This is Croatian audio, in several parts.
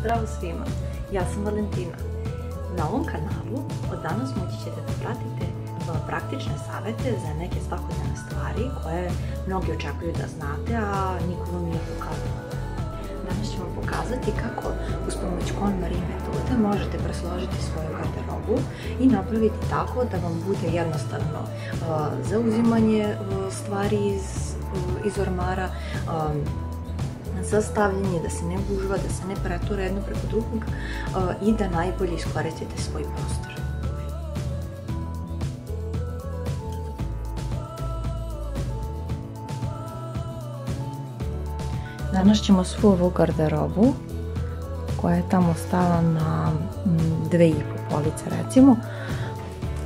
Zdravo svima, ja sam Valentina. Na ovom kanalu od danas moći ćete da pratite praktične savete za neke svakodnevne stvari koje mnogi očekuju da znate, a niko vam nije pokazao. Danas ćemo pokazati kako uz pomoć KonMari metode možete presložiti svoju garderobu i napraviti tako da vam bude jednostavno za uzimanje stvari iz ormara, za stavljanje, da se ne gužva, da se ne pretura jedno preko drugog i da najbolje iskoristite svoj prostor. Danas ćemo svu ovu garderobu, koja je tamo stala na 2,5 police recimo,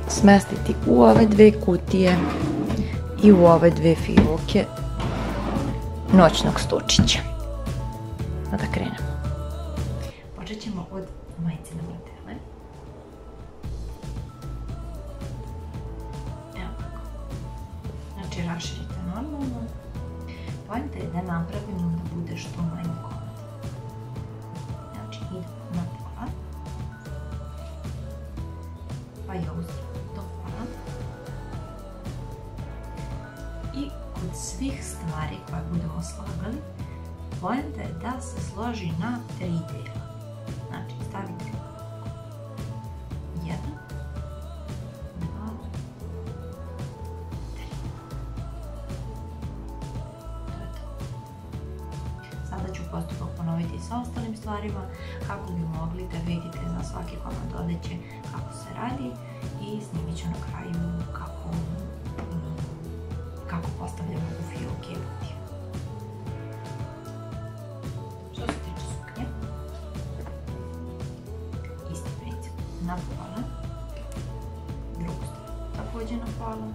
smestiti u ove dve kutije i u ove dve fioke noćnog stučića. Da krenemo. Počet ćemo od majicine bretele. Evo kako. Znači raširite normalno. Poenta je da napravimo da bude što manji komad. Znači idemo na pola. Pa je do pola. I kod svih stvari koje budemo slagali, poenta je da se složi na 3 dela. Znači stavite 1, 2, 3. To je to. Sada ću postupak ponoviti sa ostalim stvarima kako bi mogli da vidite za svaki komad odeće kako se radi i snimit ću na kraju kako postavljamo u fioke i kutije. Što se tiče suknje, isti princip. Na pola, drugu stranu također na pola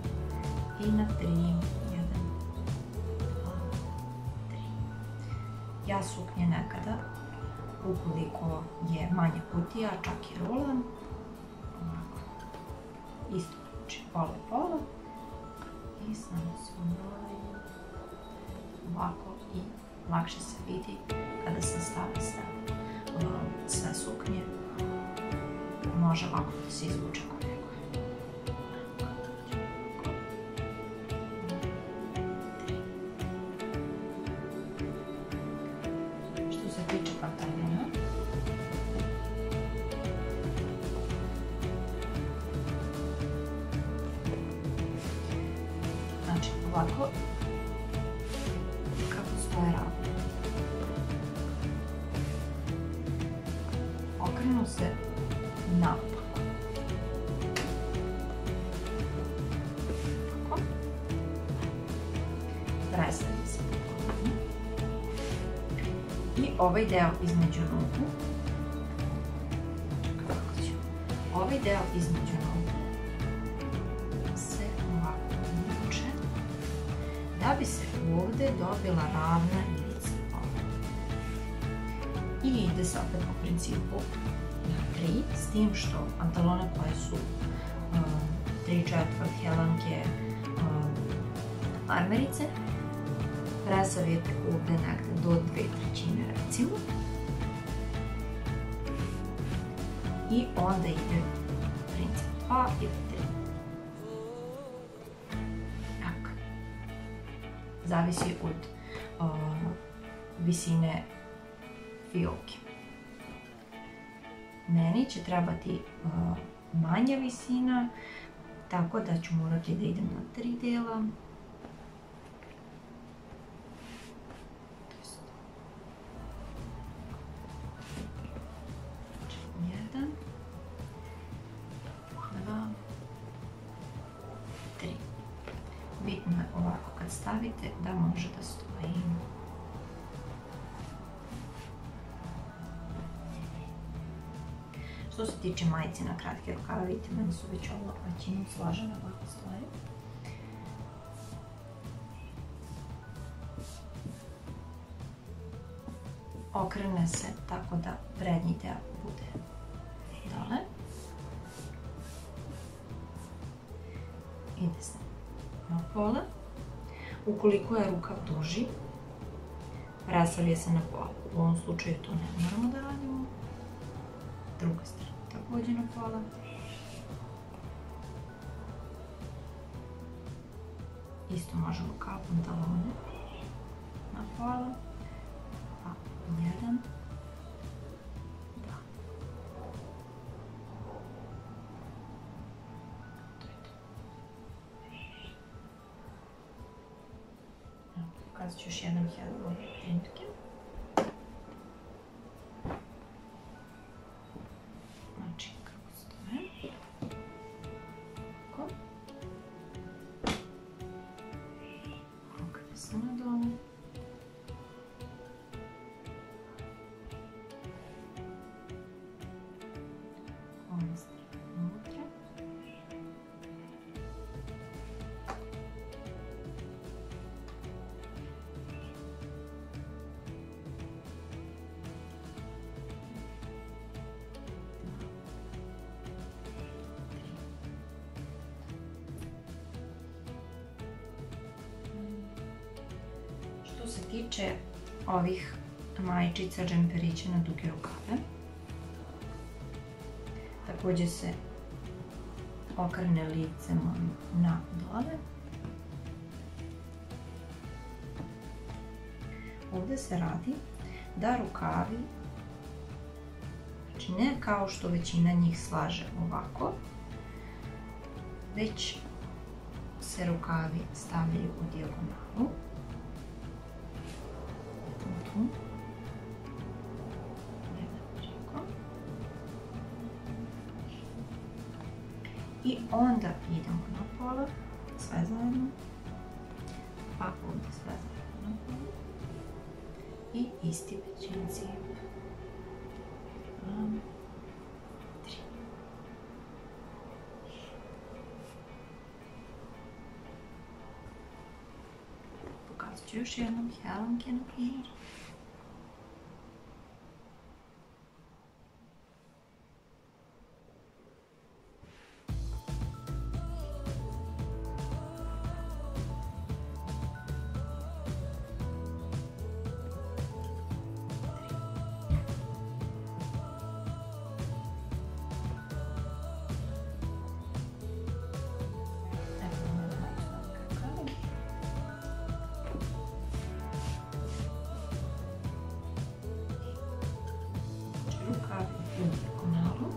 i na 3, 1, 2, 3. Ja suknje nekada, ukoliko je manja kutija, čak i rolam, ovako, isto znači pola i pola. I samo se umravaju ovako i lakše se vidi kada se stavi sve suknje. Može ovako da se izvuče kod nekog. Što se tiče pantalona, znači ovako kako stoje ravno. Okrenu se naopako. Tako. Prestavim se tako. I ovaj deo između nogu. Kako ću? Ovaj deo između nogu se ovako uvuče da bi se ovdje dobila ravna ivica. I ide se opet po principu na 3, s tim što pantalone koje su 3/4 helanke farmerice presavijete ovdje negdje do 2/3 recimo. I onda ide princip 2 ili 3. Tako. Zavisi od visine fioke. Meni će trebati manja visina, tako da ću morati da idem na 3 dela. Jedan, 2, 3. Bitno je ovako kad stavite da može da stoji. Što se tiče majice na kratke rukave, vidite, meni su već ovo većinom slažene ovakve stvari. Okrene se tako da prednji deo bude dole. Ide se na pola. Ukoliko je rukav duži, rasavije se na pola. U ovom slučaju to ne moramo da radimo. Druga strana također na pola. Isto možemo kao pantalone na pola. Pa, 1, 2. Pokazat ću još jednom Hello printke. Znači, kako stoje. Tako. Okreće se na dole. Ova strana unutra. Što se tiče ovih majčica, džemperića na duge rukave, također se okrene licem na dole. Ovdje se radi da rukavi, znači ne kao što većina njih slaže ovako, već se rukavi stavljaju u dijagonalu. Tu. I onda idemo na pola, sve zajedno, pa ovdje sve zajedno na pola i isti princip. 1, 3. Pokazat ću još jednom helanke na primjer. U dijagonalu.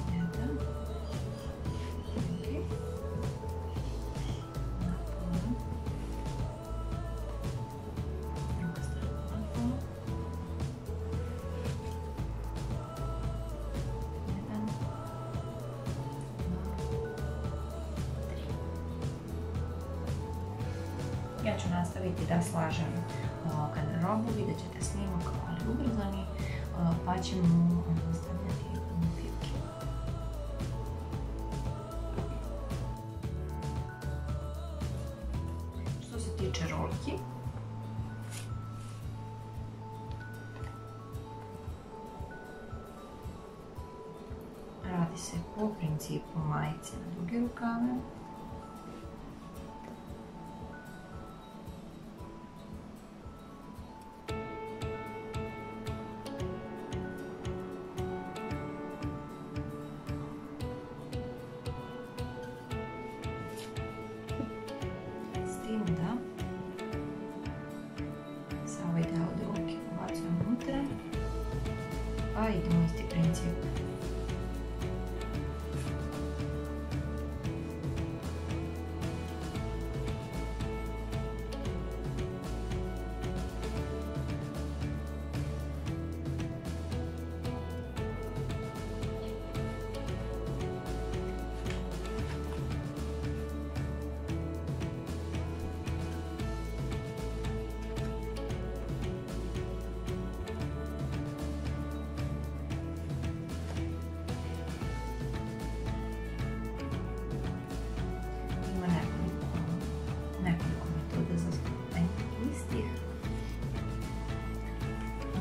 1, 2, na pola. Druga strana na pola. 1, 2, 3. Ja ću nastaviti da slažem garderobu, vidjet ćete snimak, ali ubrzani, pa ćemo stavljati pipke. Što se tiče rolki, radi se po principu majice na duge rukave. Da sa ovaj deo dolke ubacujemo unutra, pa idemo isti princip.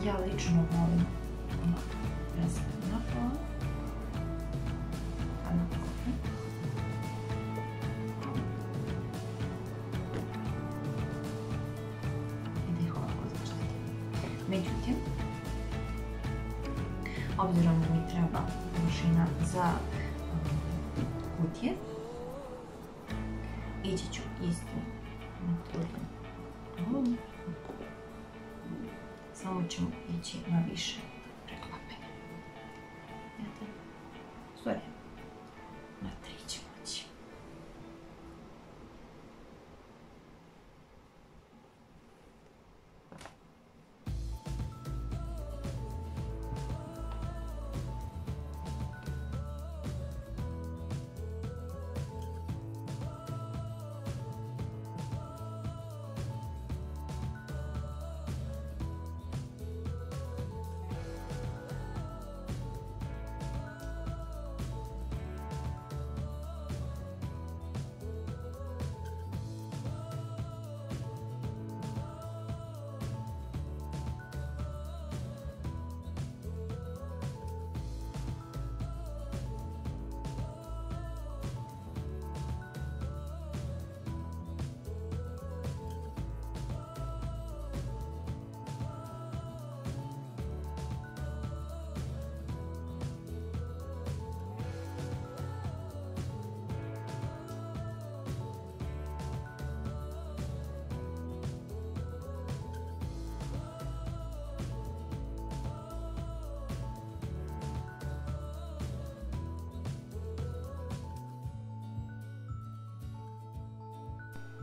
Ja lično volim presati na pola, pa na pola. Međutim, obzirom da mi treba površina za kutije, ići ću istim metodom. Samo ćemo ići na više preklapanja. Sorry, na 3 ćemo ići.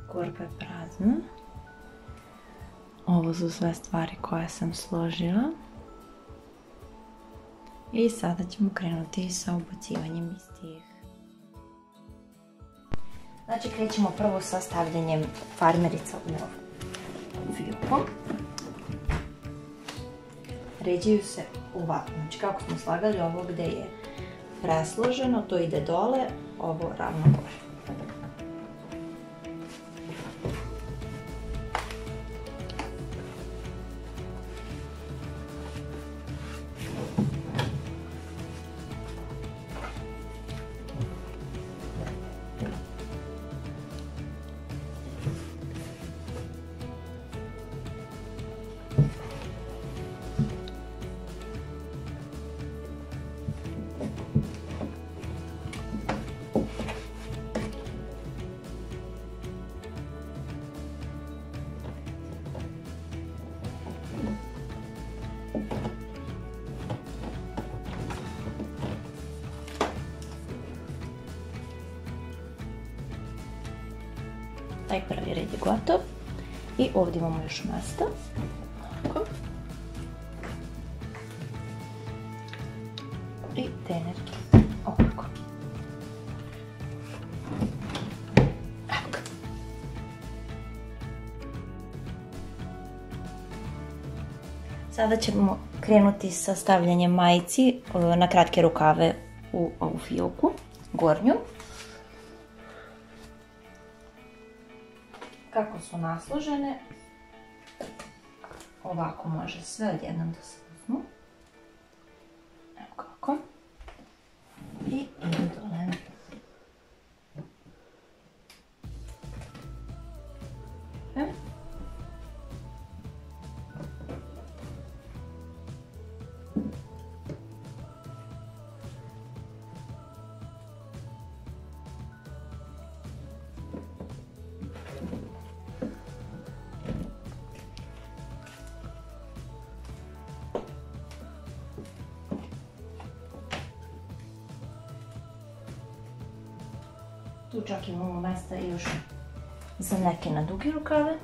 Korpa je prazna. Ovo su sve stvari koje sam složila. I sada ćemo krenuti sa ubacivanjem istih. Znači krećemo prvo sa stavljanjem farmerica u ovu fioku. Ređaju se ovako. Znači kako smo slagali, ovo gde je presloženo, to ide dole, ovo ravno gore. Taj prvi red je gotov i ovdje imamo još mesta. Ovako. I tenerke ovako. Sada ćemo krenuti sa stavljanjem majici na kratke rukave u ovu fioku, gornju. Kako su nasložene, ovako može sve odjednom da se uzmu. Evo kako. I idem dole. Tu čak imamo mesta još za neke na duge rukave.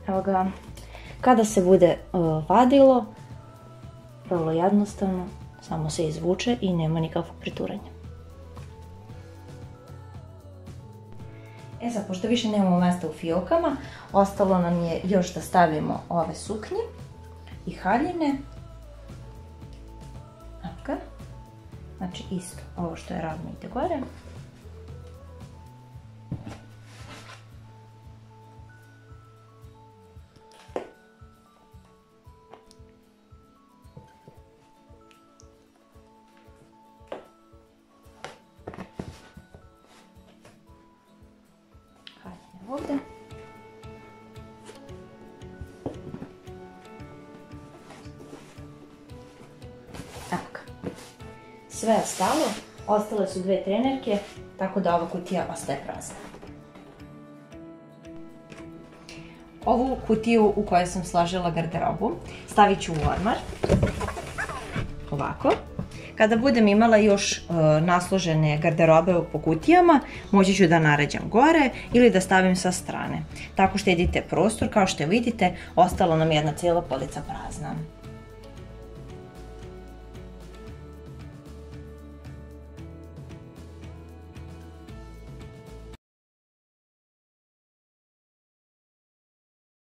Evo ga, kada se bude vadilo, vrlo jednostavno, samo se izvuče i nema nikakvog prituranja. E sad, pošto više nemamo mesta u fiokama, ostalo nam je još da stavimo ove suknje i haljine. Znači isto, ovo što je ravno ide gore. ovde. Evo ga. Sve je ostalo, ostale su 2 trenerke, tako da ova kutija ostaje prazna. Ovu kutiju u kojoj sam složila garderobu stavit ću u ormar, ovako. Kada budem imala još nasložene garderobe po kutijama, moći ću da naređam gore ili da stavim sa strane. Tako štedite prostor, kao što vidite, ostala nam jedna cijela polica prazna.